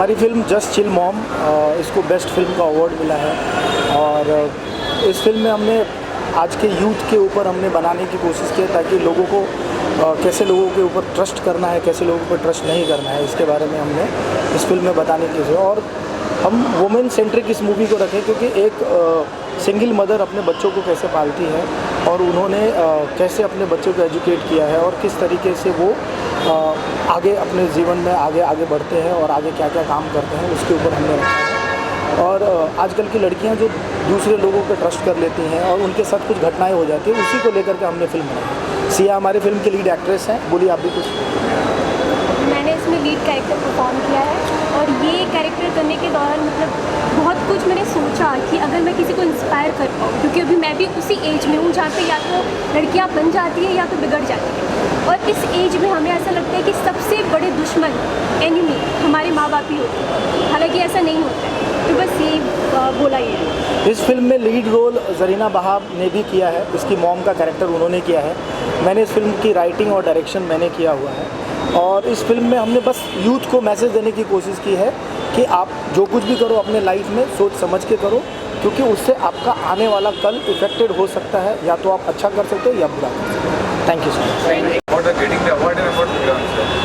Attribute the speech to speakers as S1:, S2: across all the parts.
S1: हमारी film just chill mom, इसको best film का अवार्ड मिला है। और इस फिल्म में हमने आज के यूथ के ऊपर हमने बनाने की कोशिश की ताकि लोगों को कैसे लोगों के ऊपर ट्रस्ट करना है, कैसे लोगों पर ट्रस्ट नहीं करना है, इसके बारे में हमने इस फिल्म में बताने की कोशिश। और हम वुमेन सेंट्रिक इस मूवी को रखें क्योंकि एक सिंगल मदर अपने बच्चों को कैसे पालती है और उन्होंने कैसे अपने बच्चों को एजुकेट किया है और किस तरीके से वो आगे अपने जीवन में आगे बढ़ते हैं और आगे क्या क्या काम करते हैं, उसके ऊपर हमने रखा है। और आजकल की लड़कियां जो दूसरे लोगों पे ट्रस्ट कर लेती हैं और उनके साथ कुछ घटनाएं हो जाती हैं, उसी को लेकर के हमने फिल्म बनाई। सिया हमारी फिल्म की लीड एक्ट्रेस हैं, बोलिए आप भी कुछ।
S2: मैंने इसमें लीड कैरेक्टर परफॉर्म किया है और ये कैरेक्टर करने के दौरान मतलब बहुत कुछ मैंने सोचा कि अगर मैं किसी को इंस्पायर कर पाऊँ, क्योंकि अभी मैं भी उसी एज में हूँ जहाँ पे या तो लड़कियाँ बन जाती हैं या तो बिगड़ जाती हैं। और इस एज में हमें ऐसा लगता है कि सबसे बड़े दुश्मन एनिमी हमारे माँ बाप ही होते हैं, हालांकि ऐसा नहीं होता है। तो बस यही बोला ये है।
S1: इस फिल्म में लीड रोल जरीना बहाब ने भी किया है, इसकी मॉम का कैरेक्टर उन्होंने किया है। मैंने इस फिल्म की राइटिंग और डायरेक्शन मैंने किया हुआ है। और इस फिल्म में हमने बस यूथ को मैसेज देने की कोशिश की है कि आप जो कुछ भी करो अपने लाइफ में सोच समझ के करो, क्योंकि उससे आपका आने वाला कल इफेक्टेड हो सकता है, या तो आप अच्छा कर सकते हो या बुरा कर सकते हो। Thank you so much.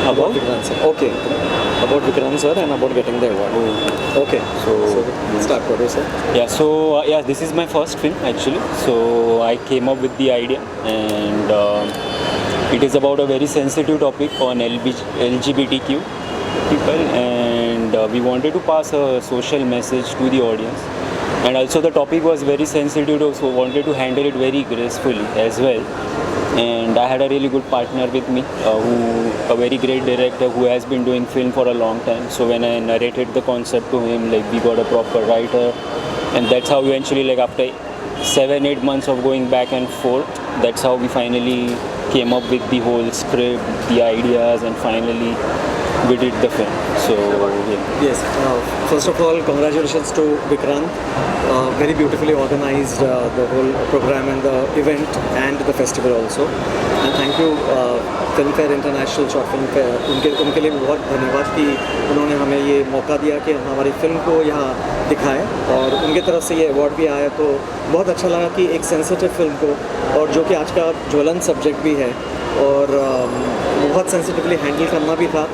S3: About Vikrant sir. Okay. About Vikrant sir and about getting the award. Okay. So start producer.
S4: Yeah. So yeah, this is my first film actually. So I came up with the idea, and it is about a very sensitive topic on LGBTQ people, and we wanted to pass a social message to the audience. And also the topic was very sensitive, so wanted to handle it very gracefully as well. And I had a really good partner with me, a very great director who has been doing film for a long time. So when I narrated the concept to him, like we got a proper writer, and that's how eventually, like after 7-8 months of going back and forth, that's how we finally came up with the whole script, the ideas, and finally we did the film. So yeah.
S3: Yes. First of all, congratulations to Vikrant. Very beautifully organized the whole program and the event and the festival also. And thank you Filmfare International Short Film Fair. उनके लिए बहुत धन्यवाद कि उन्होंने हमें ये मौका दिया कि हमारी फिल्म को यहाँ दिखाएं, और उनके तरफ से ये अवार्ड भी आया तो बहुत अच्छा लगा कि एक सेंसिटिव फिल्म को, और जो कि आज का ज्वलन सब्जेक्ट भी है और बहुत सेंसिटिवली हैंडल करना भी था,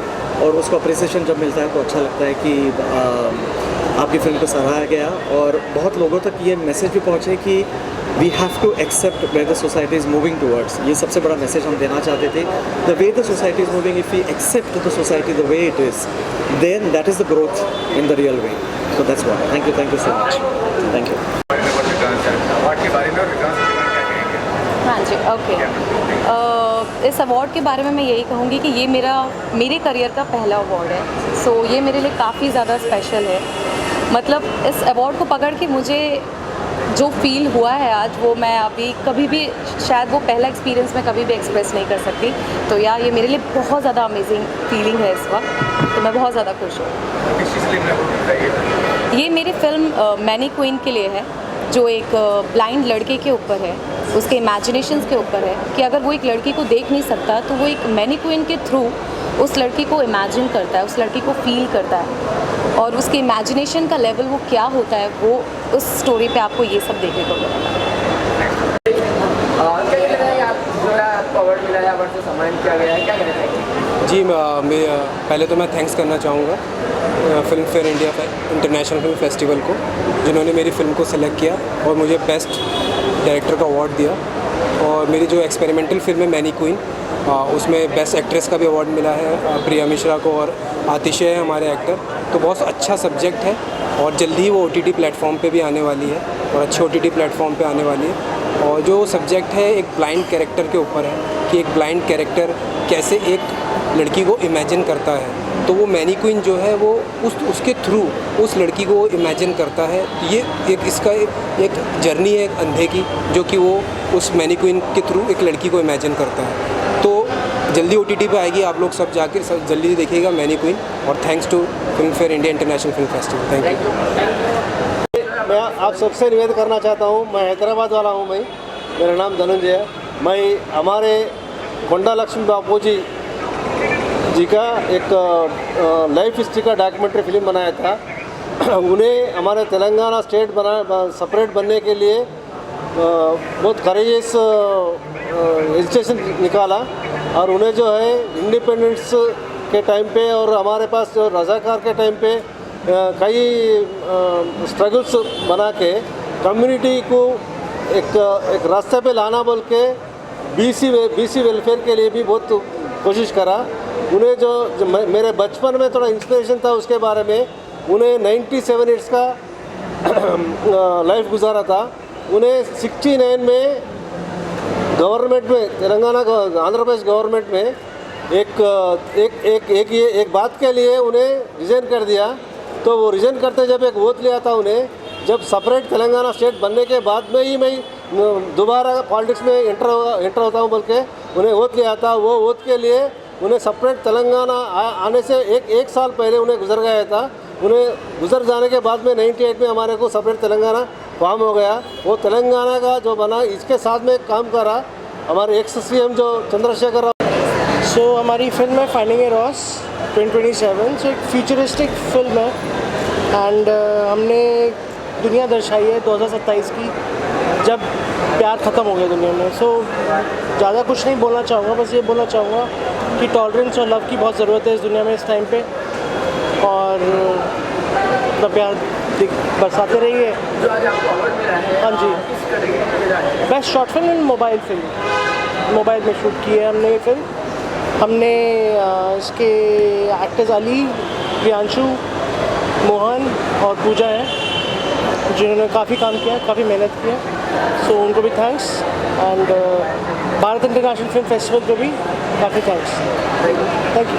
S3: और उसको अप्रिसिएशन जब मिलता है तो अच्छा लगता है कि आपकी फिल्म को सराहा गया और बहुत लोगों तक ये मैसेज भी पहुँचे कि we have to accept where the society is moving towards. ये सबसे बड़ा मैसेज हम देना चाहते थे। The way the society is moving, if we accept the society the way it is, then that is the growth in the real way. So that's what. Thank you so much. Thank you.
S5: हाँ जी, okay. इस award के बारे में मैं यही कहूँगी कि ये मेरे करियर का पहला अवार्ड है। सो ये मेरे लिए काफ़ी ज़्यादा स्पेशल है। मतलब इस अवार्ड को पकड़ के मुझे जो फील हुआ है आज, वो मैं अभी कभी भी शायद वो पहला एक्सपीरियंस मैं कभी भी एक्सप्रेस नहीं कर सकती। तो यार ये मेरे लिए बहुत ज़्यादा अमेजिंग फीलिंग है इस वक्त, तो मैं बहुत ज़्यादा खुश हूँ। ये मेरी फिल्म मैनी क्वीन के लिए है, जो एक ब्लाइंड लड़के के ऊपर है, उसके इमेजिनेशंस के ऊपर है कि अगर वो एक लड़की को देख नहीं सकता तो वो एक मैनी क्वीन के थ्रू उस लड़की को इमेजिन करता है, उस लड़की को फील करता है, और उसके इमेजिनेशन का लेवल वो क्या होता है, वो उस स्टोरी पे आपको ये सब देखने को मिलेगा।
S6: जी मैं पहले तो मैं थैंक्स करना चाहूँगा film fair India International Film Festival को, जिन्होंने मेरी फ़िल्म को सेलेक्ट किया और मुझे बेस्ट डायरेक्टर का अवार्ड दिया। और मेरी जो एक्सपेरिमेंटल फिल्म है मैनी क्वीन, उसमें बेस्ट एक्ट्रेस का भी अवार्ड मिला है प्रिया मिश्रा को, और आतिशे है हमारे एक्टर। तो बहुत अच्छा सब्जेक्ट है और जल्दी ही वो OTT प्लेटफॉर्म पे भी आने वाली है और अच्छे OTT प्लेटफॉर्म पे आने वाली है। और जो सब्जेक्ट है एक ब्लाइंड कैरेक्टर के ऊपर है कि एक ब्लाइंड कैरेक्टर कैसे एक लड़की को इमेजिन करता है, तो वो मैनी क्वीन जो है वो उसके थ्रू उस लड़की को इमेजिन करता है। ये इसका एक जर्नी है एक अंधे की, जो कि वो उस मैनी क्वीन के थ्रू एक लड़की को इमेजिन करता है। तो जल्दी OTT पे आएगी, आप लोग सब जाकर सब जल्दी देखिएगा मैनी क्वीन। और thanks to Filmfare India International Film Festival. Thank you.
S7: मैं आप सबसे निवेदन करना चाहता हूँ, मैं हैदराबाद वाला हूँ, मेरा नाम धनंजय है। मैं हमारे कोंडा लक्ष्मी बापू जी जी का एक लाइफ हिस्ट्री का डॉक्यूमेंट्री फिल्म बनाया था। उन्हें हमारे तेलंगाना स्टेट सेपरेट बनने के लिए बहुत करेजियस एजिटेशन निकाला और उन्हें जो है इंडिपेंडेंस के टाइम पे और हमारे पास जो रज़ाकार के टाइम पे कई स्ट्रगल्स बना के कम्युनिटी को एक रास्ते पे लाना बोल के बीसी वेलफेयर के लिए भी बहुत कोशिश करा। उन्हें जो मेरे बचपन में थोड़ा इंस्पिरेशन था उसके बारे में, उन्हें 97 ईयर्स का लाइफ गुजारा था। उन्हें 69 में गवर्नमेंट में तेलंगाना आंध्र प्रदेश गवर्नमेंट में एक बात के लिए उन्हें रिज़ाइन कर दिया। तो वो रिज़ाइन करते जब एक वोट लिया था उन्हें, जब सेपरेट तेलंगाना स्टेट बनने के बाद में ही मैं दोबारा पॉलिटिक्स में एंटर होता हूँ बोल के उन्हें वोट लिया था। वो वोट के लिए उन्हें सेपरेट तेलंगाना आने से एक साल पहले उन्हें गुजर गया था। उन्हें गुजर जाने के बाद में 98 में हमारे को सेपरेट तेलंगाना फॉर्म हो गया। वो तेलंगाना का जो बना, इसके साथ में काम करा हमारे एक्स CM जो चंद्रशेखर राव।
S1: सो हमारी फिल्म है फाइंडिंग ए रॉस 2027। सो एक फ्यूचरिस्टिक फिल्म है एंड हमने दुनिया दर्शाई है 2027 की, जब प्यार ख़त्म हो गया दुनिया में। सो ज़्यादा कुछ नहीं बोलना चाहूँगा, बस ये बोलना चाहूँगा कि टॉलरेंस और लव की बहुत ज़रूरत है इस दुनिया में इस टाइम पे, और अपना प्यार बरसाते रहिए। हाँ जी, best short film and mobile film, mobile में शूट की है हमने ये फिल्म। हमने इसके एक्टर्स अली, प्रियांशु, मोहन और पूजा हैं जिन्होंने काफ़ी काम किया, काफ़ी मेहनत की है। सो उनको भी thanks and Bharat international Film Festival को भी काफ़ी थैंक्स। Thank you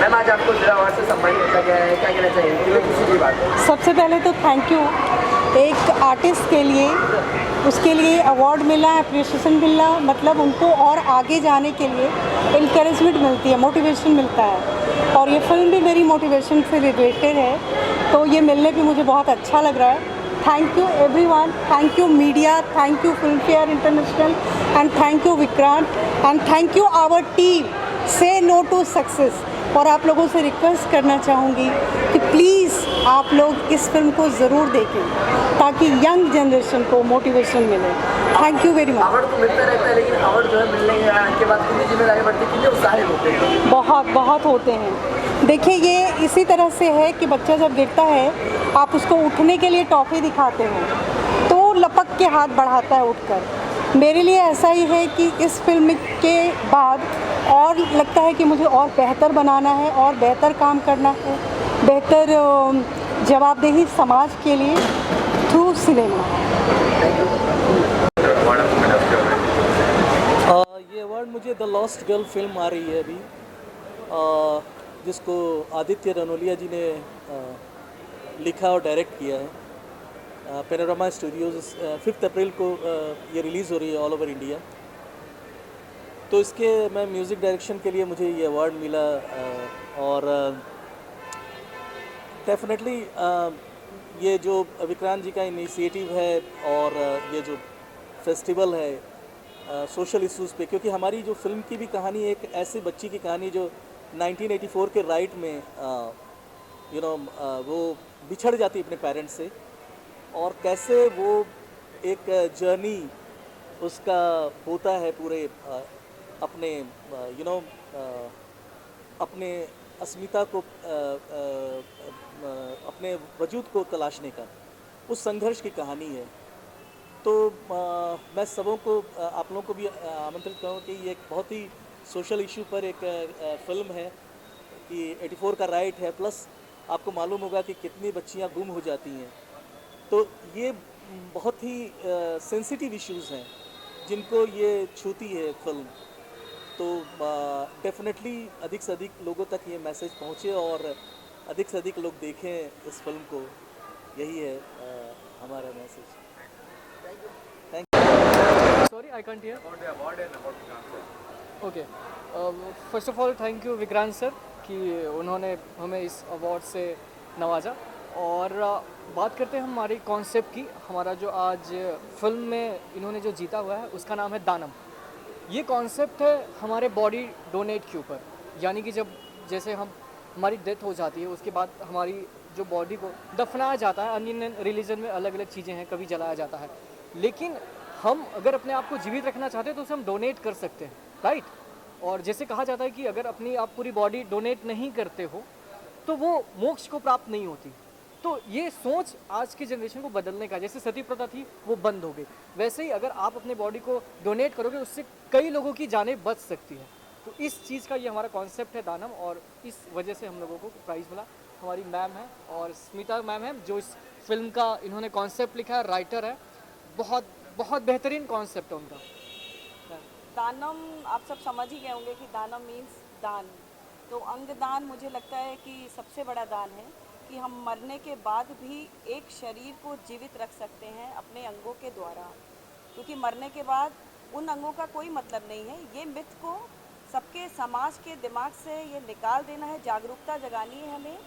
S8: ma'am. आज आपको जिला अवार्ड से सम्मानित किया गया है, क्या कहना चाहिए किसी भी बात में?
S9: सबसे पहले तो थैंक यू। एक आर्टिस्ट के लिए उसके लिए अवार्ड मिला, अप्रिसिएशन मिला, मतलब उनको और आगे जाने के लिए इनकरेजमेंट मिलती है, मोटिवेशन मिलता है। और ये फिल्म भी मेरी मोटिवेशन से रिलेटेड है, तो ये मिलने पे मुझे बहुत अच्छा लग रहा है। Thank you everyone, thank you media, thank you Filmfare international and thank you Vikrant and thank you our team से नो टू सक्सेस। और आप लोगों से रिक्वेस्ट करना चाहूँगी कि प्लीज़ आप लोग इस फिल्म को ज़रूर देखें ताकि यंग जनरेशन को मोटिवेशन मिले। Thank you very much.
S8: Award तो मिलता रहता है, लेकिन अवार्ड जो है मिलने के बाद कितनी जिम्मेदारी बढ़ती है, कितने उत्साहित होते हैं?
S9: बहुत होते हैं। देखिए, ये इसी तरह से है कि बच्चा जब गिरता है आप उसको उठने के लिए टॉफ़ी दिखाते हैं तो लपक के हाथ बढ़ाता है उठकर। मेरे लिए ऐसा ही है कि इस फिल्म के बाद और लगता है कि मुझे और बेहतर बनाना है और बेहतर काम करना है, बेहतर जवाबदेही समाज के लिए थ्रू सिनेमा।
S10: ये अवार्ड मुझे द लॉस्ट गर्ल फिल्म आ रही है अभी, जिसको आदित्य रनोलिया जी ने लिखा और डायरेक्ट किया है। पैनोरामा स्टूडियोज़ 5 अप्रैल को ये रिलीज़ हो रही है ऑल ओवर इंडिया। तो इसके मैं म्यूज़िक डायरेक्शन के लिए मुझे ये अवार्ड मिला और डेफिनेटली ये जो विक्रांत जी का इनिशिएटिव है और ये जो फेस्टिवल है सोशल इश्यूज़ पे, क्योंकि हमारी जो फिल्म की भी कहानी एक ऐसी बच्ची की कहानी जो 1984 के राइट में वो बिछड़ जाती है अपने पेरेंट्स से, और कैसे वो एक जर्नी उसका होता है पूरे अपने अपने अस्मिता को अपने वजूद को तलाशने का, उस संघर्ष की कहानी है। तो मैं सबों को आप लोगों को भी आमंत्रित करूँ कि ये एक बहुत ही सोशल इशू पर एक फ़िल्म है कि 84 का राइट है, प्लस आपको मालूम होगा कि कितनी बच्चियाँ गुम हो जाती हैं। तो ये बहुत ही सेंसिटिव इश्यूज़ हैं जिनको ये छूती है फिल्म। तो डेफिनेटली अधिक से अधिक लोगों तक ये मैसेज पहुँचे और अधिक से अधिक लोग देखें इस फिल्म को, यही है हमारा message. Thank you.
S11: Sorry, I can't hear. Okay. First of all, thank you Vikrant sir कि उन्होंने हमें इस अवार्ड से नवाजा। और बात करते हैं हमारी कॉन्सेप्ट की। हमारा जो आज फिल्म में इन्होंने जो जीता हुआ है उसका नाम है दानम। ये कॉन्सेप्ट है हमारे बॉडी डोनेट के ऊपर। यानी कि जब जैसे हमारी डेथ हो जाती है उसके बाद हमारी जो बॉडी को दफनाया जाता है, अन्य रिलीजन में अलग अलग चीज़ें हैं, कभी जलाया जाता है, लेकिन हम अगर अपने आप को जीवित रखना चाहते हैं तो उसे हम डोनेट कर सकते हैं, राइट। और जैसे कहा जाता है कि अगर अपनी आप पूरी बॉडी डोनेट नहीं करते हो तो वो मोक्ष को प्राप्त नहीं होती। तो ये सोच आज की जनरेशन को बदलने का, जैसे सती प्रथा थी वो बंद हो गई, वैसे ही अगर आप अपने बॉडी को डोनेट करोगे उससे कई लोगों की जानें बच सकती हैं। तो इस चीज़ का ये हमारा कॉन्सेप्ट है दानम, और इस वजह से हम लोगों को प्राइज़ मिला। हमारी मैम है और स्मिता मैम है जो इस फिल्म का इन्होंने कॉन्सेप्ट लिखा है, राइटर है, बहुत बहुत बेहतरीन कॉन्सेप्ट है उनका।
S12: दानम आप सब समझ ही गए होंगे कि दानम मीन्स दान। तो अंगदान मुझे लगता है कि सबसे बड़ा दान है कि हम मरने के बाद भी एक शरीर को जीवित रख सकते हैं अपने अंगों के द्वारा, क्योंकि मरने के बाद उन अंगों का कोई मतलब नहीं है। ये मिथ को सबके समाज के दिमाग से ये निकाल देना है, जागरूकता जगानी है हमें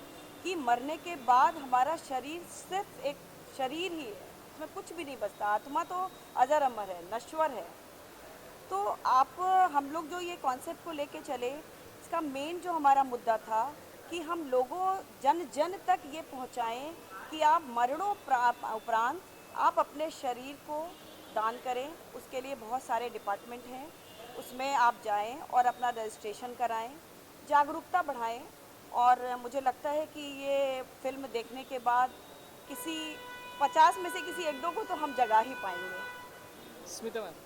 S12: कि मरने के बाद हमारा शरीर सिर्फ एक शरीर ही है, इसमें कुछ भी नहीं बचता। आत्मा तो अजर अमर है, नश्वर है। तो आप हम लोग जो ये कॉन्सेप्ट को लेके चले, इसका मेन जो हमारा मुद्दा था कि हम लोगों जन जन तक ये पहुंचाएं कि आप मरणों उपरांत आप अपने शरीर को दान करें। उसके लिए बहुत सारे डिपार्टमेंट हैं, उसमें आप जाएं और अपना रजिस्ट्रेशन कराएं, जागरूकता बढ़ाएं। और मुझे लगता है कि ये फिल्म देखने के बाद किसी 50 में से किसी एक दो को तो हम जगा ही पाएंगे।
S11: स्मिता मैम।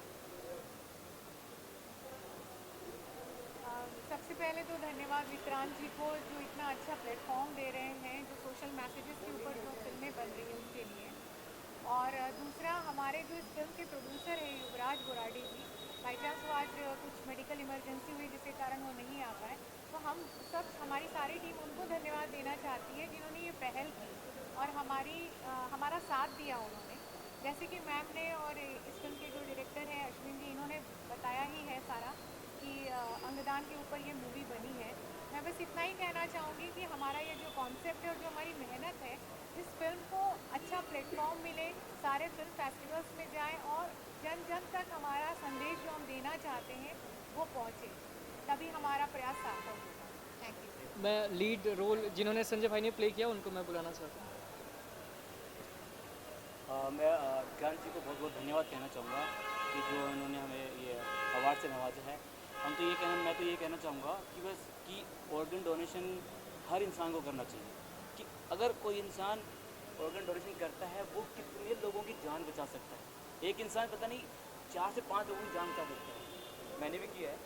S13: सबसे पहले तो धन्यवाद विक्रांत जी को जो इतना अच्छा प्लेटफॉर्म दे रहे हैं, जो सोशल मैसेजेस के ऊपर जो फिल्में बन रही हैं उनके लिए। और दूसरा हमारे जो इस फिल्म के प्रोड्यूसर हैं युवराज गोराडी जी, बाई चांस वो आज कुछ मेडिकल इमरजेंसी हुई जिसके कारण वो नहीं आ पाए, तो हम सब हमारी सारी टीम उनको धन्यवाद देना चाहती है जिन्होंने ये पहल की और हमारा साथ दिया उन्होंने। जैसे कि मैम ने और इस फिल्म के जो डायरेक्टर हैं अश्विन जी, इन्होंने बताया ही है सारा कि अंगदान के ऊपर ये मूवी बनी है। मैं बस इतना ही कहना चाहूँगी कि हमारा ये जो कॉन्सेप्ट है और जो हमारी मेहनत है, इस फिल्म को अच्छा प्लेटफॉर्म मिले, सारे फिल्म फेस्टिवल्स में जाएं और जन जन तक हमारा संदेश जो हम देना चाहते हैं वो पहुँचे, तभी हमारा प्रयास सार्थक होगा। Thank you.
S11: मैं लीड रोल जिन्होंने संजय भाई ने प्ले किया उनको मैं बुलाना चाहता हूँ।
S14: मैं विक्रांत जी को बहुत बहुत धन्यवाद कहना चाहूँगा कि जो इन्होंने हमें ये अवार्ड से नवाजा है। मैं तो ये कहना चाहूँगा कि बस कि ऑर्गन डोनेशन हर इंसान को करना चाहिए, कि अगर कोई इंसान ऑर्गन डोनेशन करता है वो कितने लोगों की जान बचा सकता है। एक इंसान पता नहीं 4 से 5 लोगों की जान बचा सकता है। मैंने भी किया है।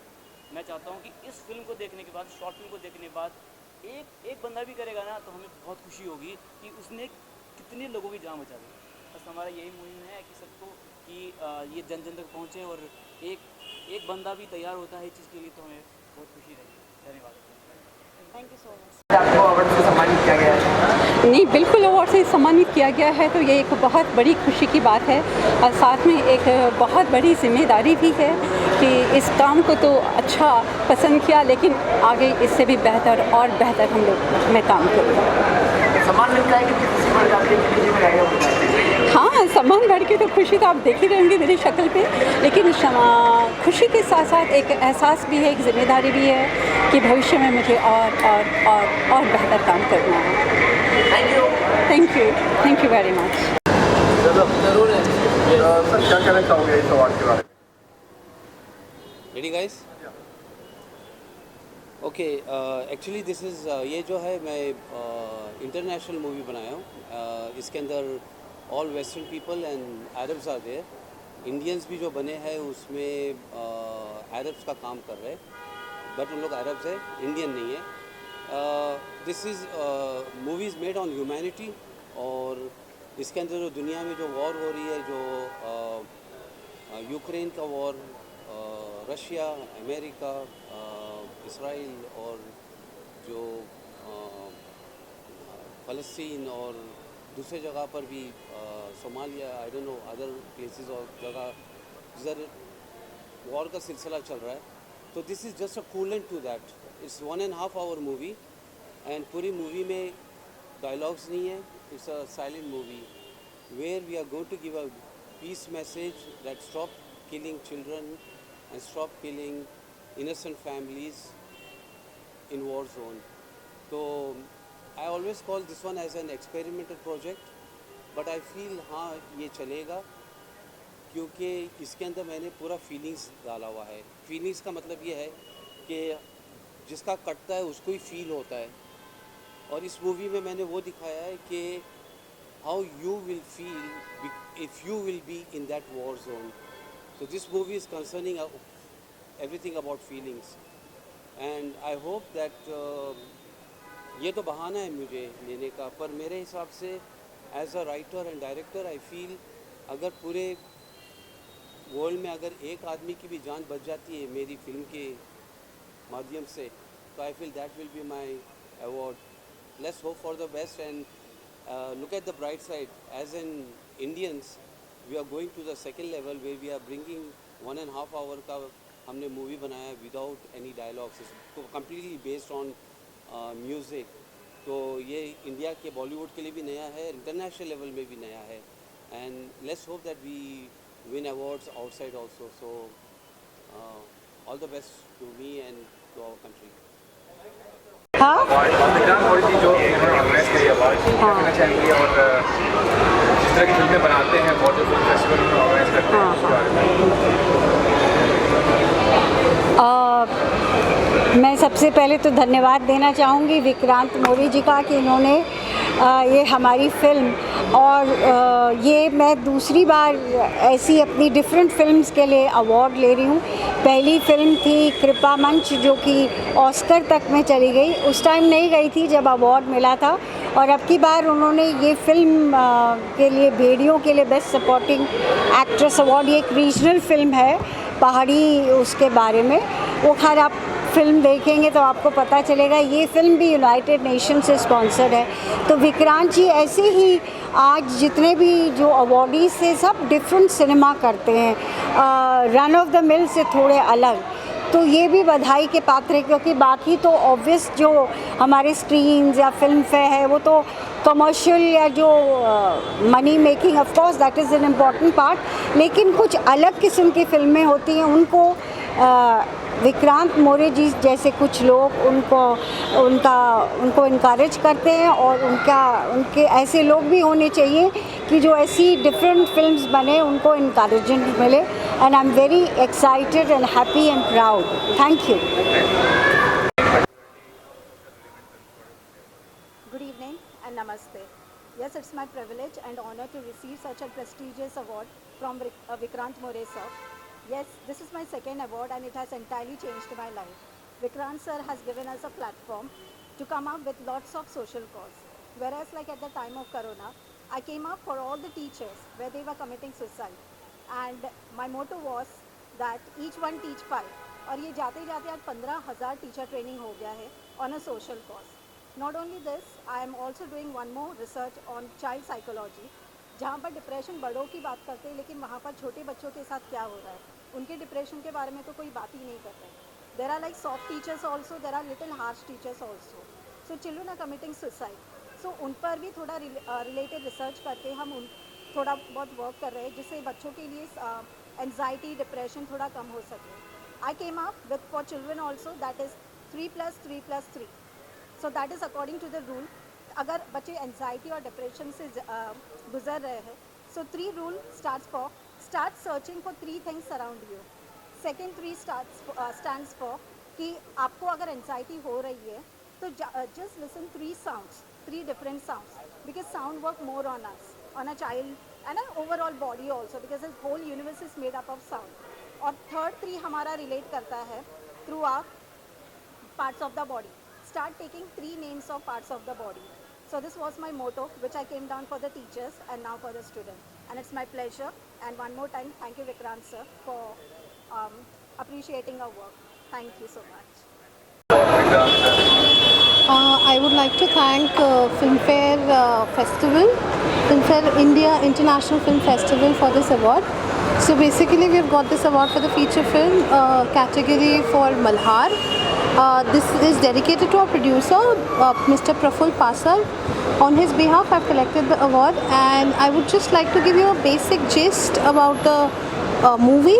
S14: मैं चाहता हूँ कि इस फिल्म को देखने के बाद, शॉर्ट फिल्म को देखने के बाद एक बंदा भी करेगा ना तो हमें बहुत खुशी होगी कि उसने कितने लोगों की जान बचा दी। बस हमारा यही मुहिम है कि सबको कि ये जन जन तक पहुँचे और एक बंदा भी तैयार होता है इस चीज़ के लिए तो हमें बहुत खुशी रहेगी। धन्यवाद।
S12: Thank you so much.
S8: आपको अवार्ड से सम्मानित किया गया है?
S15: नहीं, बिल्कुल अवार्ड से सम्मानित किया गया है तो ये एक बहुत बड़ी खुशी की बात है और साथ में एक बहुत बड़ी जिम्मेदारी भी है कि इस काम को तो अच्छा पसंद किया, लेकिन आगे इससे भी बेहतर और बेहतर हम लोग मैं काम करूँगा।
S8: सम्मान मिलता है कि किसी बढ़ जाती है, किसी में आएगा होता है?
S15: हाँ, सम्मान बढ़ के तो खुशी तो आप देख ही रहेंगे मेरी शक्ल पे, लेकिन खुशी के साथ साथ एक एहसास भी है, एक जिम्मेदारी भी है कि भविष्य में मुझे और बेहतर काम करना है। Thank you very much.
S8: जरूर है सर, क्या कहना चाहोगे इस अवार्ड के बारे में?
S16: Ready guys? Okay, actually this is ये जो है मैं इंटरनेशनल मूवी बनाया हूँ। इसके अंदर all western people and Arabs are there. Indians भी जो बने हैं उसमें अरब्स का काम कर रहे हैं, बट उन लोग अरब्स है, इंडियन नहीं है। This is movies made on humanity. और इसके अंदर जो दुनिया में जो वॉर हो रही है, जो यूक्रेन का वॉर, रशिया, अमेरिका, इसराइल और जो फ़लस्तीन और दूसरे जगह पर भी Somalia, I don't know other places और जगह जिधर वॉर का सिलसिला चल रहा है, तो this is just a coolant to that. It's 1.5 hour movie and पूरी मूवी में डायलॉग्स नहीं है। It's a silent movie where we are going to give a peace message that stop killing children and stop killing innocent families in war zone. तो I always call this one as an experimental project, but I feel हाँ ये चलेगा क्योंकि इसके अंदर मैंने पूरा feelings डाला हुआ है. फीलिंग्स का मतलब ये है कि जिसका कटता है उसको ही फील होता है, और इस मूवी में मैंने वो दिखाया है कि how you will feel if you will be in that war zone. So this movie is concerning everything about feelings, and I hope that ये तो बहाना है मुझे लेने का, पर मेरे हिसाब से as a writer and director I feel अगर पूरे वर्ल्ड में अगर एक आदमी की भी जान बच जाती है मेरी फिल्म के माध्यम से, तो I feel that will be my award. Let's hope for the best and look at the bright side. As an Indians we are going to the second level where we are bringing 1.5 hour का हमने movie बनाया without any dialogues, तो completely based on music. तो ये India के बॉलीवुड के लिए भी नया है, इंटरनेशनल लेवल में भी नया है, and let's hope that we win awards outside also. So all the best to me and to our country.
S17: हाँ जो कहना चाहेंगे और जिस तरह की फिल्में बनाते हैं बहुत फिल्म फेस्टिवल में ऑर्गेनाइज करते हैं.
S9: मैं सबसे पहले तो धन्यवाद देना चाहूँगी विक्रांत मोरे जी का कि इन्होंने ये हमारी फिल्म, और ये मैं दूसरी बार ऐसी अपनी डिफरेंट फिल्म्स के लिए अवार्ड ले रही हूँ. पहली फिल्म थी कृपा मंच जो कि ऑस्कर तक में चली गई, उस टाइम नहीं गई थी जब अवार्ड मिला था, और अब की बार उन्होंने ये फिल्म के लिए भेड़ियों के लिए बेस्ट सपोर्टिंग एक्ट्रेस अवार्ड. ये एक रीजनल फिल्म है पहाड़ी उसके बारे में, वो खैर आप फिल्म देखेंगे तो आपको पता चलेगा. ये फिल्म भी यूनाइटेड नेशन से स्पॉन्सर्ड है. तो विक्रांत जी ऐसे ही आज जितने भी जो अवार्डीज थे सब डिफरेंट सिनेमा करते हैं, रन ऑफ द मिल से थोड़े अलग. तो ये भी बधाई के पात्र है, क्योंकि बाकी तो ऑब्वियस जो हमारे स्क्रीन्स या फिल्म फेयर है वो तो कमर्शियल या जो money making, of course that is an important part, लेकिन कुछ अलग किस्म की फिल्में होती हैं, उनको विक्रांत मोरे जी जैसे कुछ लोग उनको इनकरेज करते हैं, और उनके ऐसे लोग भी होने चाहिए कि जो ऐसी डिफरेंट फिल्म्स बने उनको इनकरेजमेंट मिले. And I am very excited and happy and proud. Thank you.
S18: Good evening and namaste. Yes, it's my privilege and honor to receive such a prestigious award from Vikrant More sir. Yes, this is my second award and it has entirely changed my life. Vikrant sir has given us a platform to come up with lots of social cause. Whereas like at the time of Corona, I came up for all the teachers where they were committing suicide. And my motto was that each one teach five. और ये जाते जाते आज 15,000 teacher training हो गया है on a social cause. Not only this, I am also doing one more research on child psychology, जहाँ पर डिप्रेशन बड़ों की बात करते हैं, लेकिन वहाँ पर छोटे बच्चों के साथ क्या हो रहा है, उनके डिप्रेशन के बारे में तो कोई बात ही नहीं करता है. There are like soft teachers also, there are little harsh teachers also. So children are committing suicide. So उन पर भी थोड़ा रिलेटेड रिसर्च करके हम थोड़ा बहुत वर्क कर रहे हैं, जिससे बच्चों के लिए एंजाइटी डिप्रेशन थोड़ा कम हो सके. I came up with for children also, that is 3+3+3. So that is according to the rule. अगर बच्चे एंजाइटी और डिप्रेशन से गुजर रहे हैं, so 3 rule start searching for 3 things around you. Second 3 stands for कि आपको अगर एंजाइटी हो रही है तो just listen 3 sounds, 3 different sounds, because sound work more on us, on a child and overall body also, because this whole universe is made up of sound. और third 3 हमारा relate करता है through our parts of the body. Start taking 3 names of parts of the body. So this was my motto, which I came down for the teachers and now for the students. And it's my pleasure. And one more time, thank you Vikrant sir for appreciating our work. Thank you so much.
S19: I would like to thank Filmfare Festival, Filmfare India International Film Festival for this award. So basically we've got this award for the feature film category for Malhar. This is dedicated to our producer, Mr. Praful Pasal. On his behalf, I've collected the award, and I would just like to give you a basic gist about the movie.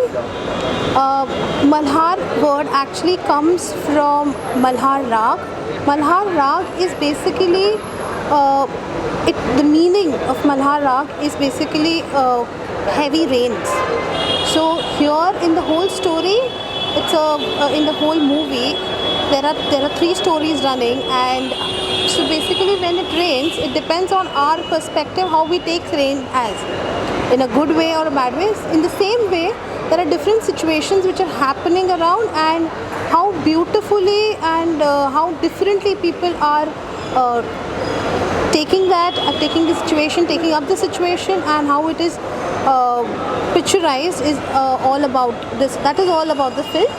S19: Malhar word actually comes from Malhar Rag. Malhar Rag is basically the meaning of Malhar Rag is basically heavy rains. So here in the whole story, it's in the whole movie there are 3 stories running, and so basically when it rains, it depends on our perspective how we take rain as, in a good way or a bad way. In the same way, there are different situations which are happening around, and how beautifully and how differently people are taking the situation, taking up the situation, and how it is picturized is all about this. That is all about the film.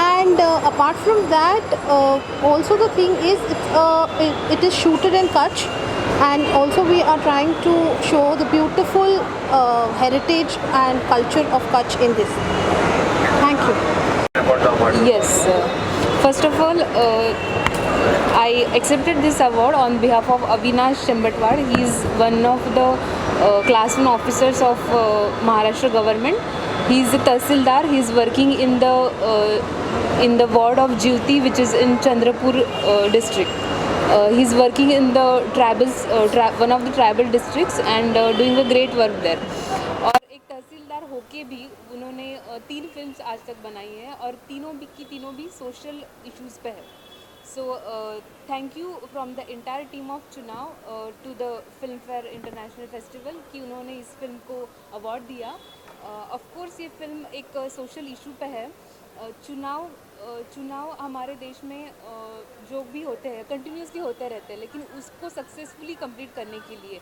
S19: And apart from that, also the thing is it is shooted in Kutch, and also we are trying to show the beautiful heritage and culture of Kutch in this. Thank you.
S5: Yes, first of all, I accepted this award on behalf of Avinash Chembatwad. He is one of the class 1 officers of Maharashtra government. He is a Tahsildar. He is working in the ward of Jyoti, which is in Chandrapur district. He is working in the one of the tribal districts and doing a great work there. और एक तहसीलदार होके भी उन्होंने 3 films आज तक बनाई हैं, और तीनों भी सोशल इश्यूज़ पे है. So thank you from the entire team of चुनाव to the film fair international festival कि उन्होंने इस फिल्म को अवार्ड दिया. ऑफ कोर्स ये फिल्म एक सोशल इशू पे है. चुनाव हमारे देश में जो भी होते हैं कंटिन्यूसली होते रहते हैं, लेकिन उसको सक्सेसफुली कंप्लीट करने के लिए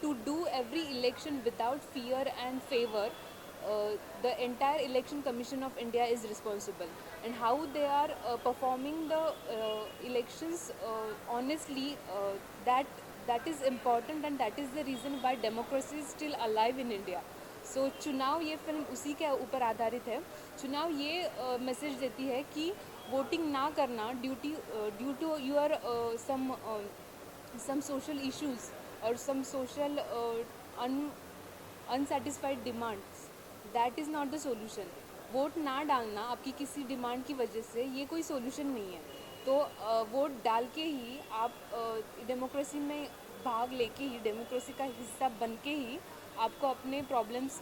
S5: to do every election without fear and favour, the entire election commission of India is responsible, and how they are performing the elections honestly, that is important, and that is the reason why democracy is still alive in India. So चुनाव ये film उसी के ऊपर आधारित है. चुनाव ये message देती है कि वोटिंग ना करना due to your some social issues or some social unsatisfied demands, that is not the solution. Vote ना डालना आपकी किसी डिमांड की वजह से ये कोई सोल्यूशन नहीं है. तो वोट डाल के ही आप डेमोक्रेसी में भाग लेके ही, डेमोक्रेसी का हिस्सा बन के ही आपको अपने प्रॉब्लम्स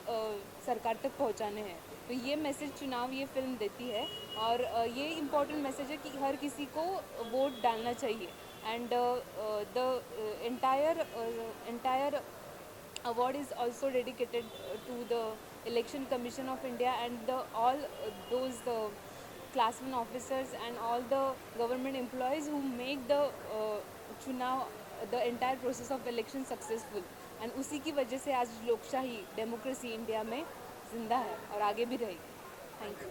S5: सरकार तक पहुंचाने हैं. तो ये मैसेज चुनाव ये फिल्म देती है, और ये इम्पोर्टेंट मैसेज है कि हर किसी को वोट डालना चाहिए. And the entire award is also dedicated to the Election Commission of India and all those class 1 officers and all the government employees who make the entire process of election successful. And उसी की वजह से आज लोकशाही democracy India में जिंदा है और आगे भी रहेगी. Thank you.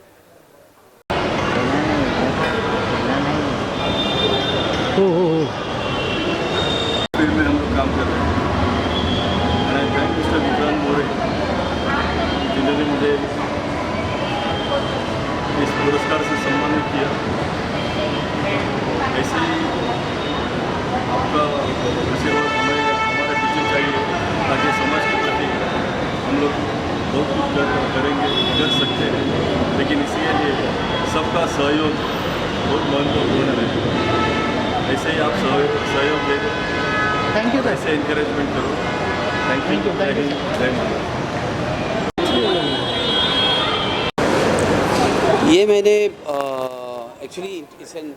S20: फील्ड में हम लोग काम कर रहे हैं. आई थैंक मिस्टर विक्रांत मोरे जिन्होंने मुझे इस पुरस्कार से सम्मानित किया. ऐसे ही आपका आशीर्वाद हमारे पीछे चाहिए, ताकि समाज के प्रति हम लोग बहुत कुछ कर सकते हैं. लेकिन इसके लिए सबका सहयोग बहुत महत्वपूर्ण है. ऐसे ही आप सहयोग दे. Thank you. ऐसे इंकरेजमेंट करो. Thank you. जय हिंद, जय भारत.
S16: ये मैंने एक्चुअली इट्स एन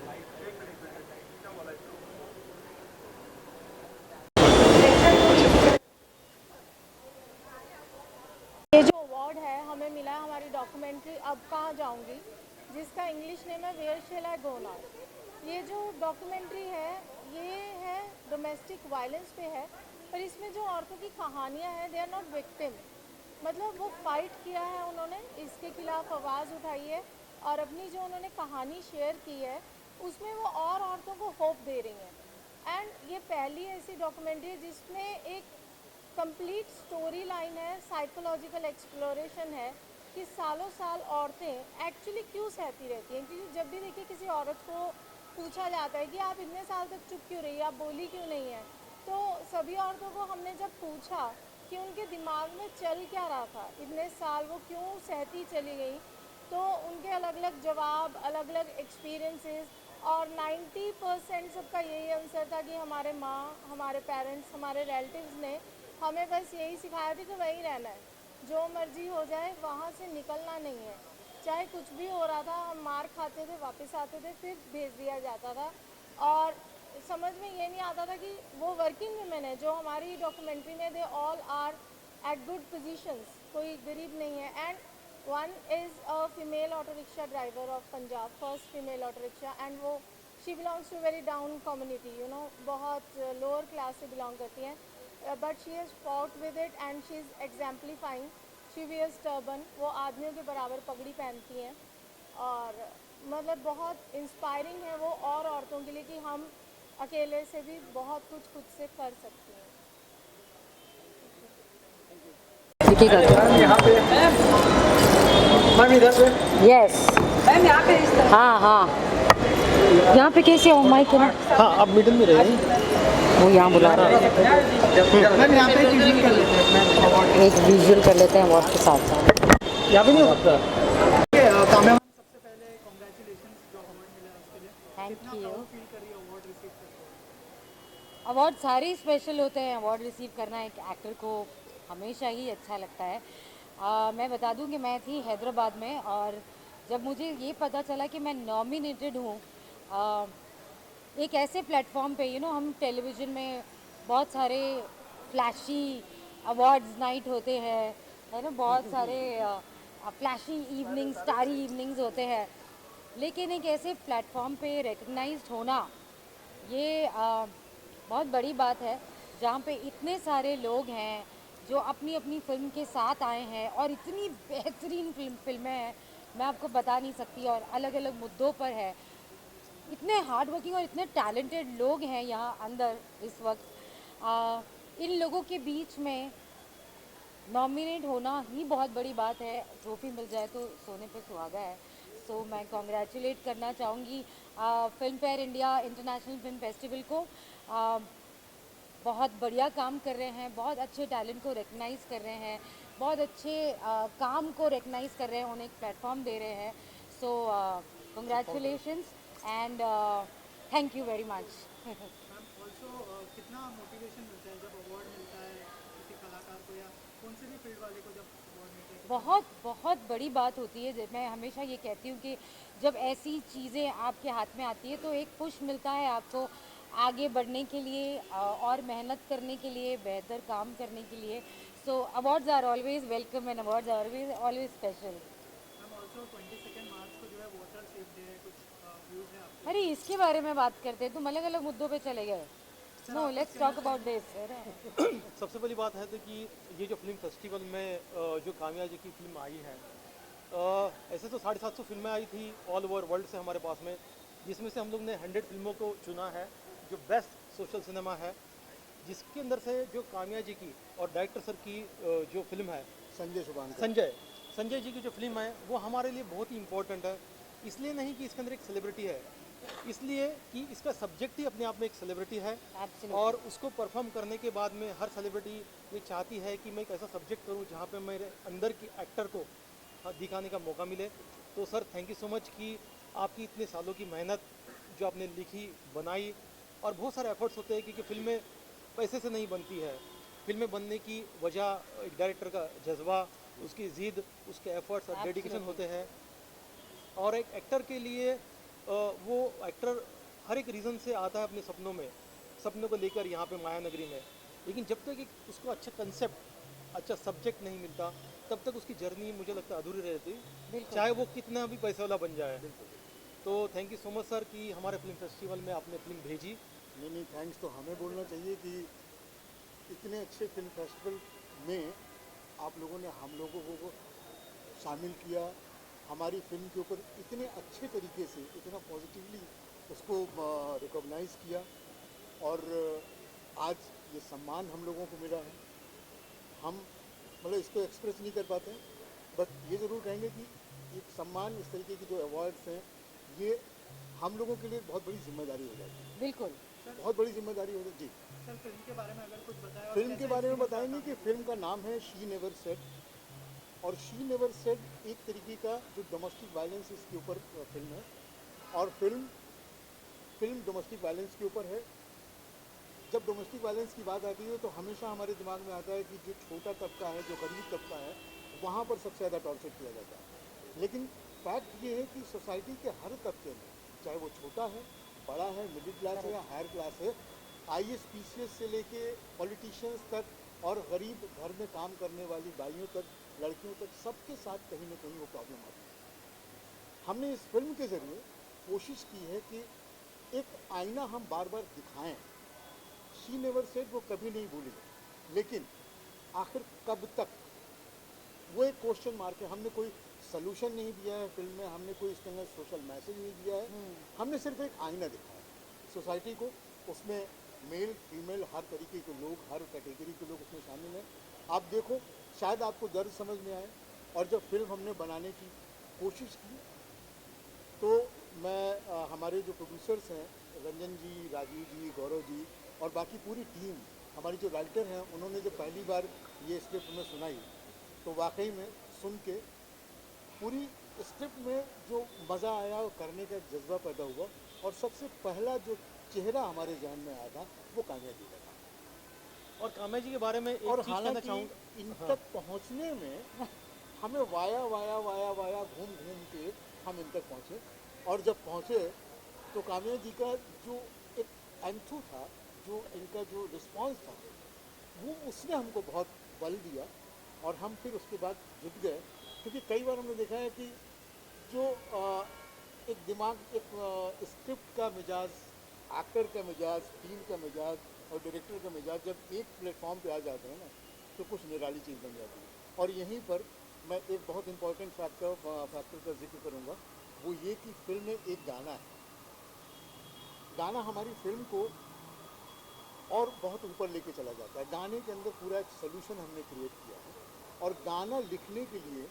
S13: ये जो अवार्ड है हमें मिला है हमारी डॉक्यूमेंट्री अब कहाँ जाऊँगी, जिसका इंग्लिश नेम है where shall I go now. ये जो डॉक्यूमेंट्री है ये है डोमेस्टिक वायलेंस पे है, पर इसमें जो औरतों की कहानियाँ हैं दे आर नॉट विक्टिम. मतलब वो फाइट किया है, उन्होंने इसके खिलाफ आवाज़ उठाई है, और अपनी जो उन्होंने कहानी शेयर की है उसमें वो और औरतों को होप दे रही हैं. एंड ये पहली ऐसी डॉक्यूमेंट्री है जिसमें एक कंप्लीट स्टोरी लाइन है, साइकोलॉजिकल एक्सप्लोरेशन है कि सालों साल औरतें एक्चुअली क्यों सहती रहती हैं. क्योंकि जब भी देखिए किसी औरत को पूछा जाता है कि आप इतने साल तक चुप क्यों रही, आप बोली क्यों नहीं है, तो सभी औरतों को हमने जब पूछा
S21: कि उनके दिमाग में चल क्या रहा था, इतने साल वो क्यों सहती चली गई। तो उनके अलग अलग जवाब, अलग अलग एक्सपीरियंसेस, और 90% सबका यही आंसर था कि हमारे माँ, हमारे पेरेंट्स, हमारे रिलेटिव्स ने हमें बस यही सिखाया था कि वहीं रहना है, जो मर्जी हो जाए वहाँ से निकलना नहीं है। चाहे कुछ भी हो रहा था, हम मार खाते थे, वापस आते थे, फिर भेज दिया जाता था। और समझ में ये नहीं आता था कि वो वर्किंग वुमेन है जो हमारी डॉक्यूमेंट्री में, they all are at good positions, कोई गरीब नहीं है। And one is a female auto rickshaw driver of Punjab, first female auto rickshaw, and वो she belongs to very down community, you know, बहुत लोअर क्लास से belong करती हैं, but she has fought with it and she is exemplifying. She wears turban, वो आदमियों के बराबर पगड़ी पहनती हैं, और मतलब बहुत इंस्पायरिंग है वो और औरतों के लिए कि हम अकेले से भी बहुत कुछ खुद से कर सकते हैं।
S8: यहाँ पे मैम इधर पे
S5: यस मैम यहाँ पे हाँ हाँ यहाँ पे कैसे हो माइक ना।
S1: हाँ, आप मिडिल में रहिए।
S5: वो यहाँ बुला रहा है।
S8: मैम यहाँ पे एक विजुअल कर लेते हैं।
S5: एक विजुअल कर लेते हैं वॉच के साथ साथ।
S1: यहाँ पे नहीं हो सकता।
S5: Thank you. अवार्ड सारे ही स्पेशल होते हैं। अवार्ड रिसीव करना एक एक्टर को हमेशा ही अच्छा लगता है। मैं बता दूं कि मैं थी हैदराबाद में, और जब मुझे ये पता चला कि मैं नॉमिनेटेड हूँ एक ऐसे प्लेटफॉर्म पे, हम टेलीविज़न में बहुत सारे फ्लैशी अवार्ड्स नाइट होते हैं, है ना, बहुत सारे फ्लैशी इवनिंग्स, स्टारी इवनिंग्स होते हैं, लेकिन एक ऐसे प्लेटफॉर्म पे रिकग्नाइज्ड होना ये बहुत बड़ी बात है, जहाँ पे इतने सारे लोग हैं जो अपनी अपनी फिल्म के साथ आए हैं, और इतनी बेहतरीन फिल्में हैं मैं आपको बता नहीं सकती, और अलग अलग मुद्दों पर है। इतने हार्ड वर्किंग और इतने टैलेंटेड लोग हैं यहाँ अंदर इस वक्त। इन लोगों के बीच में नॉमिनेट होना ही बहुत बड़ी बात है। ट्रॉफी मिल जाए तो सोने पे सुहागा है। सो मैं कॉन्ग्रेचुलेट करना चाहूँगी film fair India International Film Festival को। बहुत बढ़िया काम कर रहे हैं, बहुत अच्छे टैलेंट को रिकग्नाइज़ कर रहे हैं, बहुत अच्छे काम को रिकग्नाइज़ कर रहे हैं, उन्हें एक प्लेटफॉर्म दे रहे हैं। सो congratulations and thank you very much.
S22: कितना मोटिवेशन मिलता है जब अवार्ड मिलता है किसी कलाकार को या कौन से भी फील्ड वाले को जब अवार्ड मिलता है?
S5: बहुत बहुत बड़ी बात होती है। मैं हमेशा ये कहती हूँ कि जब ऐसी चीज़ें आपके हाथ में आती है तो एक पुश मिलता है आपको आगे बढ़ने के लिए और मेहनत करने के लिए, बेहतर काम करने के लिए। So awards are always welcome and awards are always special. अरे इसके बारे में बात करते हैं, तुम अलग अलग मुद्दों पे चले गए। No, let's talk about this.
S23: सबसे पहली बात है तो कि ये जो फिल्म फेस्टिवल में जो कामया जी की फिल्म आई है, ऐसे तो 750 फिल्में आई थी ऑल ओवर वर्ल्ड से हमारे पास में, जिसमें से हम लोग ने 100 फिल्मों को चुना है जो बेस्ट सोशल सिनेमा है, जिसके अंदर से जो कामया जी की और डायरेक्टर सर की जो फिल्म है संजय जी की जो फिल्म है वो हमारे लिए बहुत ही इम्पोर्टेंट है। इसलिए नहीं कि इसके अंदर एक सेलिब्रिटी है, इसलिए कि इसका सब्जेक्ट ही अपने आप में एक सेलिब्रिटी है। और उसको परफॉर्म करने के बाद में हर सेलिब्रिटी ये चाहती है कि मैं एक ऐसा सब्जेक्ट करूं जहां पे मेरे अंदर की एक्टर को दिखाने का मौका मिले। तो sir thank you so much कि आपकी इतने सालों की मेहनत जो आपने लिखी, बनाई, और बहुत सारे एफर्ट्स होते हैं क्योंकि फिल्में पैसे से नहीं बनती है। फिल्में बनने की वजह एक डायरेक्टर का जज्बा, उसकी ज़िद, उसके एफर्ट्स और डेडिकेशन होते हैं। और एक एक्टर के लिए वो एक्टर हर एक रीज़न से आता है अपने सपनों को लेकर यहाँ पे माया नगरी में, लेकिन जब तक एक उसको अच्छा कंसेप्ट, अच्छा सब्जेक्ट नहीं मिलता तब तक उसकी जर्नी मुझे लगता है अधूरी रहती, चाहे वो कितना भी पैसे वाला बन जाए। तो thank you so much sir कि हमारे फिल्म फेस्टिवल में आपने फिल्म भेजी।
S7: नहीं, थैंक्स तो हमें बोलना चाहिए कि इतने अच्छे फिल्म फेस्टिवल में आप लोगों ने हम लोगों को शामिल किया, हमारी फिल्म के ऊपर इतने अच्छे तरीके से, इतना पॉजिटिवली उसको रिकॉग्नाइज़ किया, और आज ये सम्मान हम लोगों को मिला है। हम मतलब इसको एक्सप्रेस नहीं कर पाते, बट ये ज़रूर कहेंगे कि एक सम्मान, इस तरीके की जो अवार्ड्स हैं, ये हम लोगों के लिए बहुत बड़ी जिम्मेदारी हो जाती है।
S5: बिल्कुल।
S2: बहुत बड़ी जिम्मेदारी होती है जी।
S22: सर फिल्म के बारे में अगर कुछ बताएं और
S2: फिल्म के
S22: कैसा
S2: बारे में
S22: experience
S2: बताएंगे
S22: रहा?
S2: कि फिल्म का नाम है शी नेवर सेड, और शी नेवर सेड एक तरीके का जो डोमेस्टिक वायलेंस इसके ऊपर फिल्म है, और फिल्म डोमेस्टिक वायलेंस के ऊपर है। जब डोमेस्टिक वायलेंस की बात आती है तो हमेशा हमारे दिमाग में आता है कि जो छोटा तबका है, जो गरीब तबका है, वहाँ पर सबसे ज़्यादा टॉर्चर किया जाता है। लेकिन फैक्ट ये है कि सोसाइटी के हर तबके में, चाहे वो छोटा है, बड़ा है, मिडिल क्लास है या हायर क्लास है, IAS PCS से लेके पॉलिटिशियंस तक और गरीब घर में काम करने वाली बाइयों तक, लड़कियों तक, सबके साथ कहीं ना कहीं वो प्रॉब्लम आती है। हमने इस फिल्म के ज़रिए कोशिश की है कि एक आईना हम बार बार दिखाएं। शी नेवर सेड वो कभी नहीं भूली, लेकिन आखिर कब तक, वो एक क्वेश्चन मार्क है। हमने कोई सलूशन नहीं दिया है फिल्म में, हमने कोई इसके अंदर सोशल मैसेज नहीं दिया है, हमने सिर्फ एक आईना दिखाया सोसाइटी को। उसमें मेल फीमेल हर तरीके के लोग, हर कैटेगरी के लोग उसमें शामिल हैं। आप देखो, शायद आपको दर्द समझ में आए। और जब फिल्म हमने बनाने की कोशिश की तो मैं हमारे जो प्रोड्यूसर्स हैं, रंजन जी, राजीव जी, गौरव जी और बाकी पूरी टीम, हमारी जो राइटर हैं, उन्होंने जब पहली बार ये स्क्रिप्ट में सुनाई तो वाकई में सुन के पूरी स्क्रिप्ट में जो मज़ा आया और करने का जज्बा पैदा हुआ, और सबसे पहला जो चेहरा हमारे जहन में आया था वो काम्या जी का था।
S23: और काम्या जी के बारे में एक
S2: और
S23: चीज़ कहना
S2: हालांकि
S23: चाहूँगा,
S2: इन
S23: हाँ।
S2: तक पहुंचने में हमें वाया वाया वाया वाया घूम घूम के हम इन तक पहुँचे, और जब पहुँचे तो काम्या जी का जो एक एंथू था, जो इनका जो रिस्पांस था, वो उसने हमको बहुत बल दिया, और हम फिर उसके बाद जुट गए। क्योंकि कई बार हमने देखा है कि जो एक दिमाग, एक स्क्रिप्ट का मिजाज, एक्टर का मिजाज, टीम का मिजाज और डायरेक्टर का मिजाज जब एक प्लेटफॉर्म पे आ जाते हैं ना, तो कुछ निराली चीज़ बन जाती है। और यहीं पर मैं एक बहुत इंपॉर्टेंट फैक्टर का जिक्र करूँगा, वो ये कि फिल्म में एक गाना है। गाना हमारी फिल्म को और बहुत ऊपर लेके चला जाता है। गाने के अंदर पूरा एक सोल्यूशन हमने क्रिएट किया है, और गाना लिखने के लिए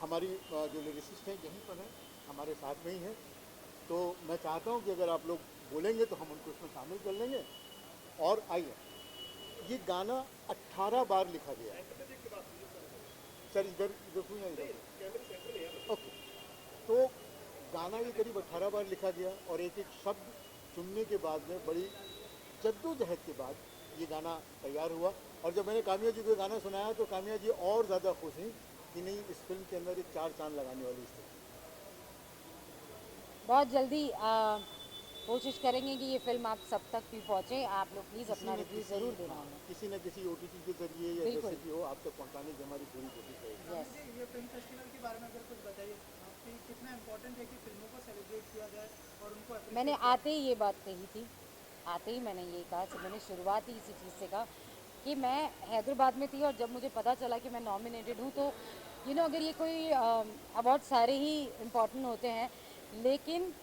S2: हमारी जो लिरिसिस्ट हैं यहीं पर हैं, हमारे साथ में ही हैं। तो मैं चाहता हूं कि अगर आप लोग बोलेंगे तो हम उनको इसमें शामिल कर लेंगे। और आइए, ये गाना 18 बार लिखा गया है। सर इधर देखूँ या इधर? ओके, तो गाना ये करीब 18 बार लिखा गया, और एक एक शब्द चुनने के बाद में बड़ी जद्दोजहद के बाद ये गाना तैयार हुआ। और जब मैंने काम्या जी को गाना सुनाया तो काम्या जी और ज़्यादा खुश हुई कि नहीं, इस फिल्म के अंदर एक 4 चांद लगाने वाली स्थिति।
S3: बहुत जल्दी कोशिश करेंगे कि ये फिल्म आप सब तक भी पहुँचे। आप लोग प्लीज़ अपना रिव्यू ज़रूर देना हमें।
S2: किसी न किसी OTT के जरिए या
S3: बिल्कुल।
S2: जैसे भी हो, आप तक पहुँचाने की हमारी पूरी कोशिश रहेगी।
S3: Yes.
S22: ये फिल्म फेस्टिवल के बारे में अगर कुछ बताइए, आपकी कितना इम्पोर्टेंट है कि फिल्मों को सेलिब्रेट किया जाए और उनको appreciate
S3: मैंने
S22: किया
S3: आते ही ये बात कही थी, आते ही मैंने ये कहा, जब मैंने शुरुआत ही इसी चीज़ से कहा कि मैं हैदराबाद में थी, और जब मुझे पता चला कि मैं नॉमिनेटेड हूँ तो अगर ये कोई अवार्ड सारे ही इम्पोर्टेंट होते हैं, लेकिन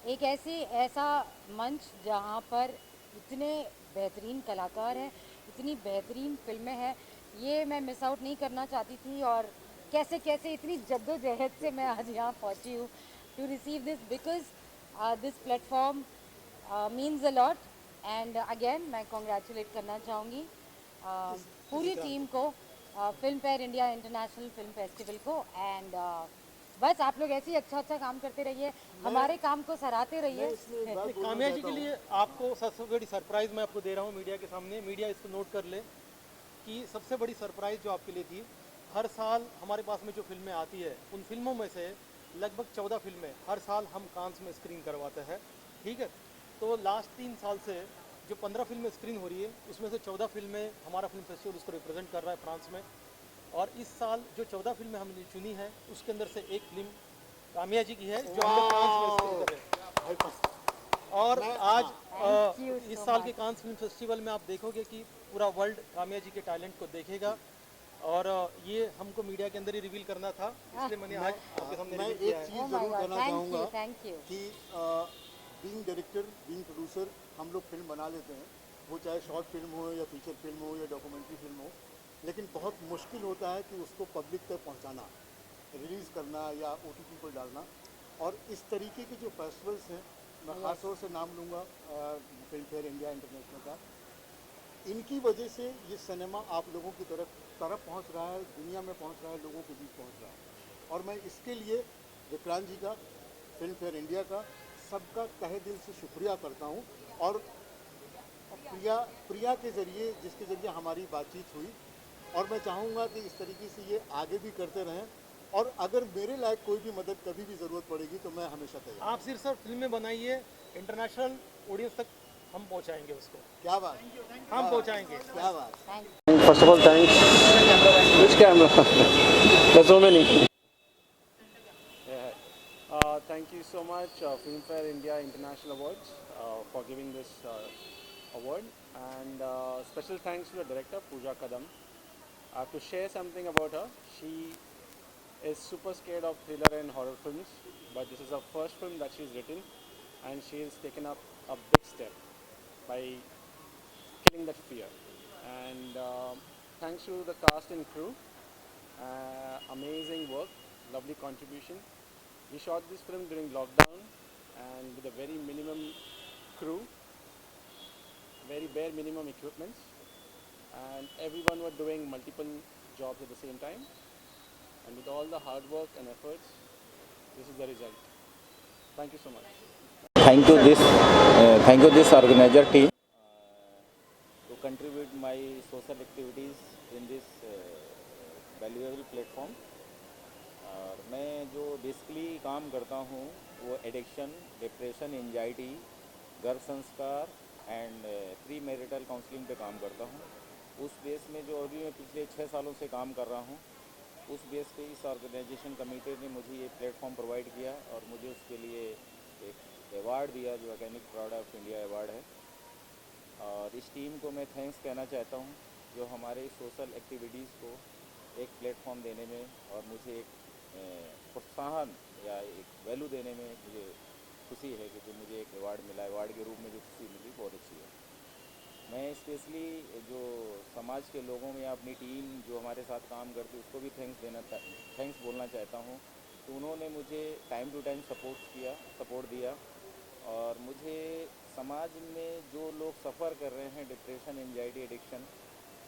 S3: एक ऐसा मंच जहाँ पर इतने बेहतरीन कलाकार हैं, इतनी बेहतरीन फिल्में हैं, ये मैं मिस आउट नहीं करना चाहती थी। और कैसे कैसे इतनी जद्दोजहद से मैं आज यहाँ पहुँची हूँ to receive this, because this platform means a lot. And again मैं कॉन्ग्रेचुलेट करना चाहूँगी पूरी टीम को, Filmfare India International Film Festival को। एंड बस आप लोग ऐसे ही अच्छा काम करते रहिए, हमारे काम को सराहते रहिए।
S23: काम्या जी के लिए आपको सबसे बड़ी सरप्राइज़ मैं आपको दे रहा हूँ मीडिया के सामने। मीडिया इसको नोट कर ले कि सबसे बड़ी सरप्राइज़ जो आपके लिए थी, हर साल हमारे पास में जो फिल्में आती है, उन फिल्मों में से लगभग 14 फिल्में हर साल हम कांस में स्क्रीन करवाते हैं, ठीक है। तो लास्ट 3 साल से जो 15 फिल्में स्क्रीन हो रही है, उसमें से 14 फिल्में हमारा फिल्म फेस्टिवल उसको रिप्रेजेंट कर रहा है फ्रांस में। और इस साल जो 14 फिल्में हमने चुनी है, उसके अंदर से एक फिल्म काम्या जी की है जो हम लोग कांस में स्क्रीन कर रहे हैं। और आज इस साल के कांस फिल्म फेस्टिवल में आप देखोगे कि पूरा वर्ल्ड काम्या जी के टैलेंट को देखेगा, और ये हमको मीडिया के अंदर ही रिवील करना था, इसलिए मैंने आज आपके सामने
S2: मैं
S23: रिवील किया
S2: एक
S23: है।
S2: चीज़ ज़रूर कहना चाहूँगा कि बीइंग डायरेक्टर, बीइंग प्रोड्यूसर, हम लोग फिल्म बना लेते हैं, वो चाहे शॉर्ट फिल्म हो या फीचर फिल्म हो या डॉक्यूमेंट्री फिल्म हो, लेकिन बहुत मुश्किल होता है कि उसको पब्लिक तक पहुंचाना, रिलीज़ करना या OTT पर डालना। और इस तरीके के जो फेस्टिवल्स हैं, मैं ख़ास तौर से नाम लूँगा फिल्म फेयर इंडिया इंटरनेशनल का। इनकी वजह से ये सिनेमा आप लोगों की तरफ पहुंच रहा है, दुनिया में पहुंच रहा है, लोगों के बीच पहुंच रहा है। और मैं इसके लिए विक्रांत जी का, फिल्म फेयर इंडिया का, सबका तहे दिल से शुक्रिया करता हूं। और प्रिया के ज़रिए, जिसके ज़रिए हमारी बातचीत हुई, और मैं चाहूँगा कि इस तरीके से ये आगे भी करते रहें। और अगर मेरे लायक कोई भी मदद कभी भी ज़रूरत पड़ेगी तो मैं हमेशा तैयार।
S23: आप सिर्फ सर फिल्में बनाइए, इंटरनेशनल ऑडियंस तक हम पहुंचाएंगे उसको।
S2: क्या बात,
S23: हम पहुंचाएंगे।
S2: क्या बात।
S7: First of all, thanks. Which camera? There's so many.
S4: Thank you so much, Filmfare India International Awards, for giving this award. And special thanks to the director, Pooja Kadam. I have to share something about her. She is super scared of thriller and horror films, but this is her first film that she's written, and she has taken up a big step by killing that fear. And thanks to the cast and crew, amazing work, lovely contribution. We shot this film during lockdown and with a very minimum crew, very bare minimum equipments, and everyone were doing multiple jobs at the same time. And with all the hard work and efforts, this is the result. Thank you so much.
S6: Thank you this organizer team to contribute my social activities in this valuable platform. और मैं जो basically काम करता हूँ वो addiction, depression, anxiety, गर्भ संस्कार and pre marital counselling पे काम करता हूँ। उस बेस में जो अभी मैं पिछले 6 सालों से काम कर रहा हूँ, उस बेस पे इस ऑर्गेनाइजेशन कमेटी ने मुझे ये प्लेटफॉर्म प्रोवाइड किया और मुझे उसके लिए एक अवार्ड दिया जो organic proud of India award है। और इस टीम को मैं थैंक्स कहना चाहता हूँ जो हमारे सोशल एक्टिविटीज़ को एक प्लेटफॉर्म देने में और मुझे एक प्रोत्साहन या एक वैल्यू देने में मुझे खुशी है कि जो मुझे एक अवार्ड मिला, अवार्ड के रूप में जो खुशी मिली बहुत अच्छी है। मैं स्पेशली जो समाज के लोगों में अपनी टीम जो हमारे साथ काम करती है उसको भी थैंक्स बोलना चाहता हूँ। तो उन्होंने मुझे टाइम टू टाइम सपोर्ट दिया और मुझे समाज में जो लोग सफ़र कर रहे हैं डिप्रेशन, एंजाइटी, एडिक्शन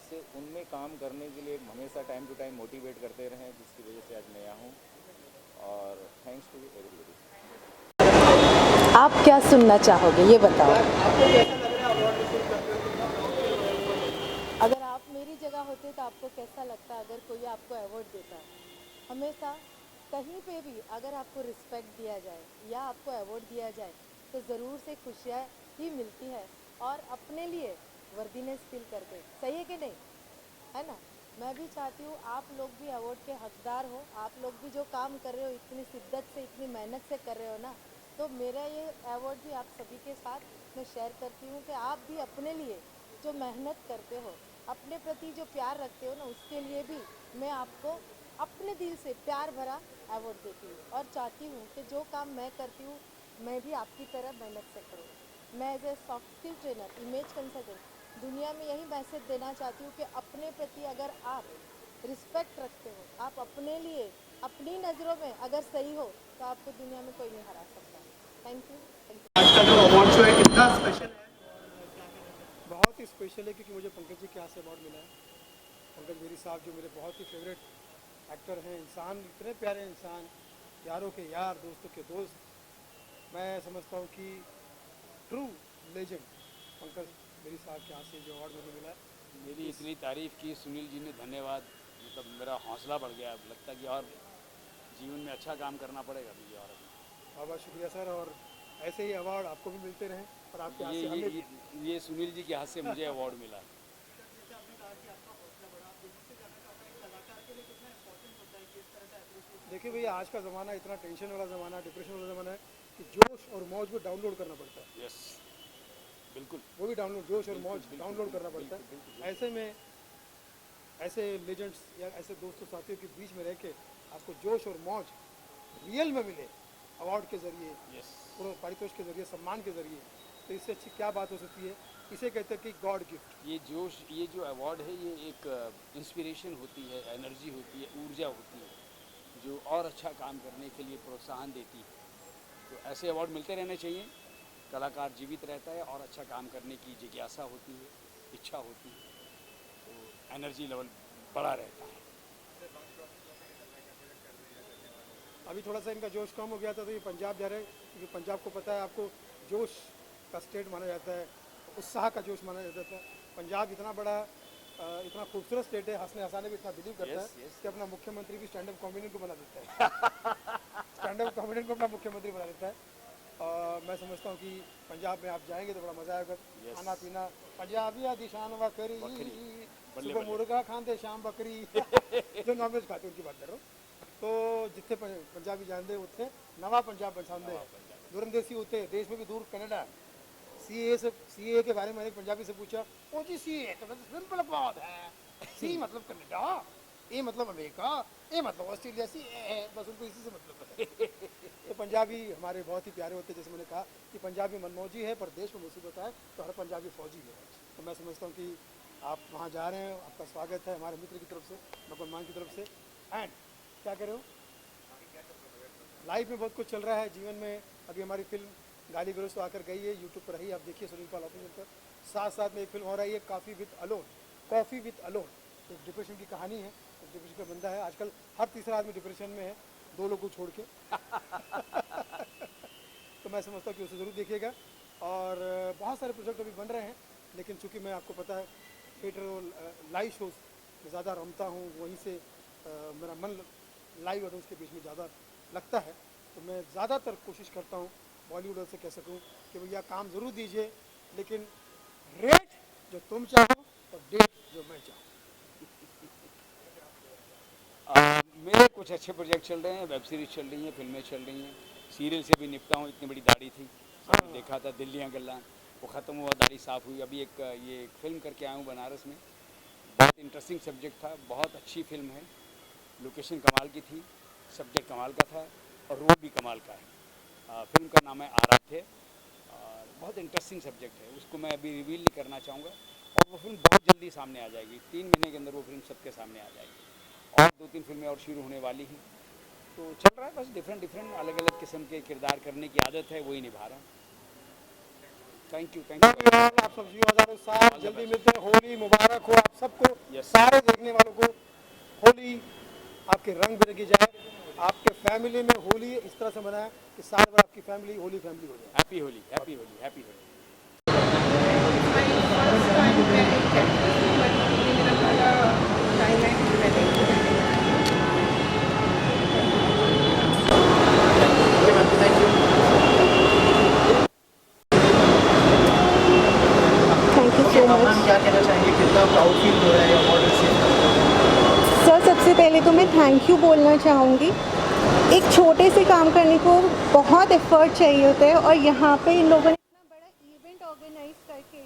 S6: से, उनमें काम करने के लिए हमेशा टाइम टू टाइम मोटिवेट करते रहें, जिसकी वजह से आज मैं यहाँ हूँ। और थैंक्स टू एवरीबॉडी।
S10: आप क्या सुनना चाहोगे ये बताओ। अगर आप मेरी जगह होते तो आपको कैसा लगता अगर कोई आपको अवार्ड देता? हमेशा कहीं पे भी अगर आपको रिस्पेक्ट दिया जाए या आपको अवार्ड दिया जाए तो ज़रूर से खुशियाँ ही मिलती है और अपने लिए वर्दीनेस फील करते। सही है कि नहीं, है ना? मैं भी चाहती हूँ आप लोग भी अवार्ड के हकदार हो। आप लोग भी जो काम कर रहे हो इतनी शिद्दत से, इतनी मेहनत से कर रहे हो ना, तो मेरा ये अवार्ड भी आप सभी के साथ मैं शेयर करती हूँ कि आप भी अपने लिए जो मेहनत करते हो, अपने प्रति जो प्यार रखते हो ना, उसके लिए भी मैं आपको अपने दिल से प्यार भरा अवार्ड देती हूँ और चाहती हूँ कि जो काम मैं करती हूँ मैं भी आपकी तरह मेहनत से करूँ। मैं as a soft skill trainer, image consultant दुनिया में यही मैसेज देना चाहती हूँ कि अपने प्रति अगर आप रिस्पेक्ट रखते हो, आप अपने लिए अपनी नज़रों में अगर सही हो तो आपको दुनिया में कोई नहीं हरा सकता। Thank you.
S22: आज का जो अवार्ड शो है कितना स्पेशल है?
S23: बहुत ही स्पेशल है क्योंकि मुझे पंकज जी के हाथ से अवार्ड मिला है। पंकज मेरी साहब जो मेरे बहुत ही फेवरेट एक्टर हैं, इंसान, इतने प्यारे इंसान, यारों के यार, दोस्तों के दोस्त। मैं समझता हूँ कि ट्रू लेजेंड पंकज मेरी साहब के हाथ से जो अवार्ड मुझे मिला है।
S14: मेरी इतनी तारीफ़ की सुनील जी ने, धन्यवाद। मतलब मेरा हौसला बढ़ गया, अब लगता है कि और जीवन में अच्छा काम करना पड़ेगा मुझे। और
S23: बहुत बहुत शुक्रिया सर, और ऐसे ही अवार्ड आपको भी मिलते रहें और आपके हाथ से हमें भी।
S14: ये सुनील जी के हाथ से मुझे अवार्ड मिला।
S23: देखिए भैया, आज का ज़माना इतना टेंशन वाला ज़माना, डिप्रेशन वाला ज़माना है कि जोश और मौज को डाउनलोड करना पड़ता है।
S14: यस, बिल्कुल,
S23: वो भी डाउनलोड, जोश और मौज डाउनलोड करना पड़ता है। ऐसे में ऐसे लेजेंड्स या ऐसे दोस्तों साथियों के बीच में रह के आपको जोश और मौज रियल में मिले अवार्ड के ज़रिए, पारितोष के ज़रिए, सम्मान के ज़रिए, तो इससे अच्छी क्या बात हो सकती है। इसे कहते हैं कि गॉड गिफ्ट।
S14: ये जोश, ये जो अवार्ड है, ये एक इंस्पिरेशन होती है, एनर्जी होती है, ऊर्जा होती है जो और अच्छा काम करने के लिए प्रोत्साहन देती है। तो ऐसे अवार्ड मिलते रहने चाहिए
S11: कलाकार जीवित रहता है और अच्छा काम करने की जिज्ञासा होती है, इच्छा होती है, तो एनर्जी लेवल बढ़ा रहता है।
S23: अभी थोड़ा सा इनका जोश कम हो गया था तो ये पंजाब जा रहे हैं, क्योंकि पंजाब को पता है आपको जोश का स्टेट माना जाता है, उत्साह का जोश माना जाता है। पंजाब इतना बड़ा इतना खूबसूरत स्टेट है, हंसने हंसाने भी इतना बिलीव करता है कि अपना मुख्यमंत्री भी स्टैंड अप कॉमेडियन को बना देता है। स्टैंड अप कॉमेडियन को अपना मुख्यमंत्री बना देता है। मैं समझता हूँ कि पंजाब में आप जाएंगे तो बड़ा मज़ा आएगा। खाना पीना पंजाबी आदि शान वकरी, सुबह मुर्गा खाते शाम बकरी जो नॉनवेज खाते उनकी बात कर रहा हूँ। तो जिथे पंजाबी जानते उत्थे नवा पंजाब बसाते दूरंदेसी उत्थे देश में भी दूर कनाडा। सीए के बारे में मैंने पंजाबी से पूछा, ओ जी सीए तो सिंपल बात है, सी मतलब कनाडा, ए मतलब अमेरिका, ए मतलब ऑस्ट्रेलिया, सी है बस, उनको इसी से मतलब है। तो पंजाबी हमारे बहुत ही प्यारे होते हैं। जैसे मैंने कहा कि पंजाबी मनमौजी है पर देश में मुसीबत है तो हर पंजाबी फौजी है। तो मैं समझता हूँ कि आप वहाँ जा रहे हैं, आपका स्वागत है हमारे मित्र की तरफ से, नकुल मान की तरफ से। एंड क्या कर रहे हो? लाइफ में बहुत कुछ चल रहा है जीवन में। अभी हमारी फिल्म गाली गलौज तो आकर गई है, यूट्यूब पर रही, आप देखिए सुनील पाल ऑफिशियल पर। साथ साथ में एक फिल्म हो रही है कॉफ़ी विथ अलोन। एक डिप्रेशन की कहानी है, एक डिप्रेशन का बंदा है, आजकल हर तीसरा आदमी डिप्रेशन में है, 2 लोग को छोड़ के। तो मैं समझता हूँ कि उसे ज़रूर देखिएगा। और बहुत सारे प्रोजेक्ट अभी बन रहे हैं, लेकिन चूँकि मैं आपको पता है थिएटर और लाइव शोज़ में ज़्यादा रमता हूँ, वहीं से मेरा मन लाइव ऑडियंस के बीच में ज़्यादा लगता है, तो मैं ज़्यादातर कोशिश करता हूँ बॉलीवुड से कह सकूँ कि भैया काम ज़रूर दीजिए, लेकिन रेट जो तुम चाहो और डेट जो मैं चाहूँ।
S11: मेरे कुछ अच्छे प्रोजेक्ट चल रहे हैं, वेब सीरीज़ चल रही हैं, फिल्में चल रही हैं, सीरियल से भी निपटा हूँ। इतनी बड़ी दाढ़ी थी, सबने देखा था दिल्लियाँ गल्ला, वो ख़त्म हुआ, दाढ़ी साफ़ हुई। अभी एक फिल्म करके आया हूँ बनारस में, बहुत इंटरेस्टिंग सब्जेक्ट था, बहुत अच्छी फिल्म है, लोकेशन कमाल की थी, सब्जेक्ट कमाल का था और रोल भी कमाल का है। फिल्म का नाम है आराध्य और बहुत इंटरेस्टिंग सब्जेक्ट है, उसको मैं अभी रिवील नहीं करना चाहूँगा और वो फिल्म बहुत जल्दी सामने आ जाएगी, 3 महीने के अंदर वो फिल्म सबके सामने आ जाएगी। और 2-3 फिल्में और शुरू होने वाली हैं, तो चल रहा है बस। डिफरेंट अलग अलग किस्म के किरदार करने की आदत है, वही निभा रहा हूँ। Thank you.
S23: आप सब जीव हज़ारों साल, जल्दी मिलते हैं। होली मुबारक हो आप सबको, सारे देखने वालों को। होली आपके रंग बिरंगी जाए, आपके फैमिली में होली इस तरह से मनाएं कि साल भर आपकी फैमिली होली हो जाए।
S11: Happy Holi, happy Holi, happy Holi.
S8: क्या कहना चाहेंगे, कितना प्राउड फील हो रहा है अवार्ड रिसीव करके?
S19: सर सबसे पहले तो मैं थैंक यू बोलना चाहूँगी। एक छोटे से काम करने को बहुत एफर्ट चाहिए होता है और यहाँ पे इन लोगों ने इतना बड़ा इवेंट ऑर्गेनाइज करके,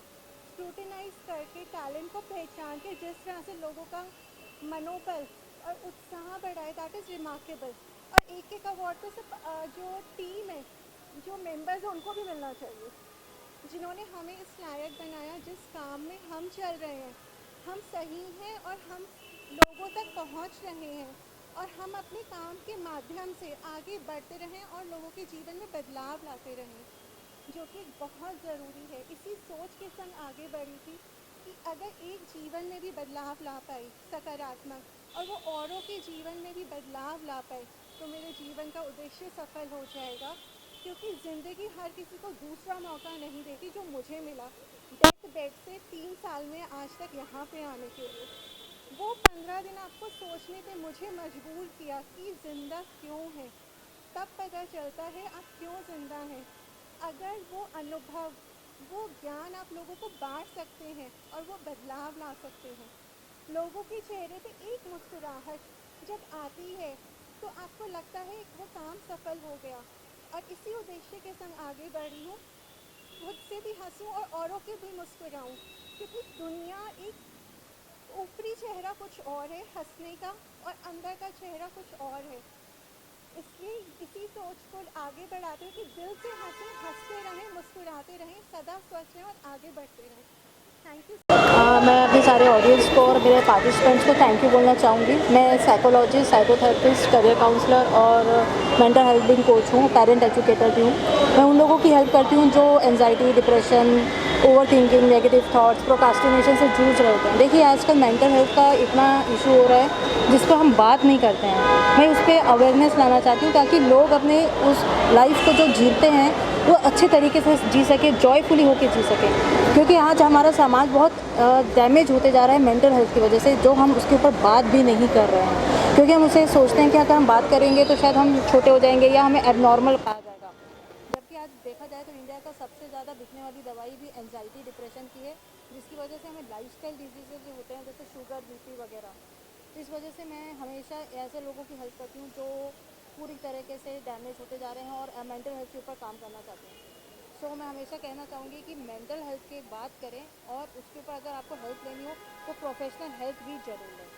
S19: स्क्रूटिनाइज करके, टैलेंट को पहचान के जिस तरह से लोगों का मनोबल और उत्साह बढ़ाए, दैट इज़ रिमार्केबल। और एक अवार्ड तो सिर्फ जो टीम है, जो मेंबर्स हैं उनको भी मिलना चाहिए, जिन्होंने हमें इस लायक बनाया जिस काम में हम चल रहे हैं। हम सही हैं और हम लोगों तक पहुंच रहे हैं और हम अपने काम के माध्यम से आगे बढ़ते रहें और लोगों के जीवन में बदलाव लाते रहें, जो कि बहुत ज़रूरी है। इसी सोच के संग आगे बढ़ी थी कि अगर एक जीवन में भी बदलाव ला पाई सकारात्मक और वो औरों के जीवन में भी बदलाव ला पाए, तो मेरे जीवन का उद्देश्य सफल हो जाएगा। क्योंकि ज़िंदगी हर किसी को दूसरा मौका नहीं देती जो मुझे मिला डेथ बेड से 3 साल में आज तक यहाँ पे आने के लिए। वो 15 दिन आपको सोचने पे मुझे मजबूर किया कि ज़िंदा क्यों है, तब पता चलता है आप क्यों ज़िंदा हैं। अगर वो अनुभव, वो ज्ञान आप लोगों को बांट सकते हैं और वो बदलाव ला सकते हैं। लोगों के चेहरे पे एक मुस्कुराहट जब आती है तो आपको लगता है वो काम सफल हो गया। और इसी उद्देश्य के संग आगे बढ़ी हूँ, खुद से भी हंसूँ और औरों के भी मुस्कुराऊँ, क्योंकि दुनिया एक ऊपरी चेहरा कुछ और है हंसने का और अंदर का चेहरा कुछ और है। इसलिए इसी सोच को आगे बढ़ाते हुए कि दिल से हंसें, हंसते रहें, मुस्कुराते रहें, सदा स्वस्थ रहें और आगे बढ़ते रहें। Thank you. मैं अपने सारे ऑडियंस को और मेरे पार्टिसिपेंट्स को थैंक यू बोलना चाहूँगी। मैं साइकोलॉजिस्ट, साइकोथेरेपिस्ट, करियर काउंसलर और मेंटल हेल्थ भी कोच हूँ, पेरेंट एजुकेटर भी हूँ। मैं उन लोगों की हेल्प करती हूँ जो anxiety, depression, over thinking, negative thoughts, procrastination से जूझ रहे होते हैं। देखिए आजकल मेंटल हेल्थ का इतना इशू हो रहा है जिस पर हम बात नहीं करते हैं। मैं उस पर अवेयरनेस लाना चाहती हूँ ताकि लोग अपने उस लाइफ को जो जीते हैं वो अच्छे तरीके से जी सके, जॉयफुली होकर जी सकें। क्योंकि आज हमारा समाज बहुत डैमेज होते जा रहा है मेंटल हेल्थ की वजह से, जो हम उसके ऊपर बात भी नहीं कर रहे हैं। क्योंकि हम उसे सोचते हैं कि अगर हम बात करेंगे तो शायद हम छोटे हो जाएंगे या हमें एबनॉर्मल कहा जाएगा। जबकि आज देखा जाए तो इंडिया का सबसे ज़्यादा बिकने वाली दवाई भी एंजाइटी, डिप्रेशन की है, जिसकी वजह से हमें लाइफस्टाइल डिजीज़ेज जो होते हैं जैसे शुगर, बीपी वगैरह। तो इस वजह से मैं हमेशा ऐसे लोगों की हेल्प करती हूँ जो पूरी तरीके से डैमेज होते जा रहे हैं और मेंटल हेल्थ के ऊपर काम करना चाहते हैं। सो मैं हमेशा कहना चाहूँगी कि मेंटल हेल्थ की बात करें और उसके ऊपर अगर आपको हेल्प लेनी हो तो प्रोफेशनल हेल्प भी ज़रूर लें।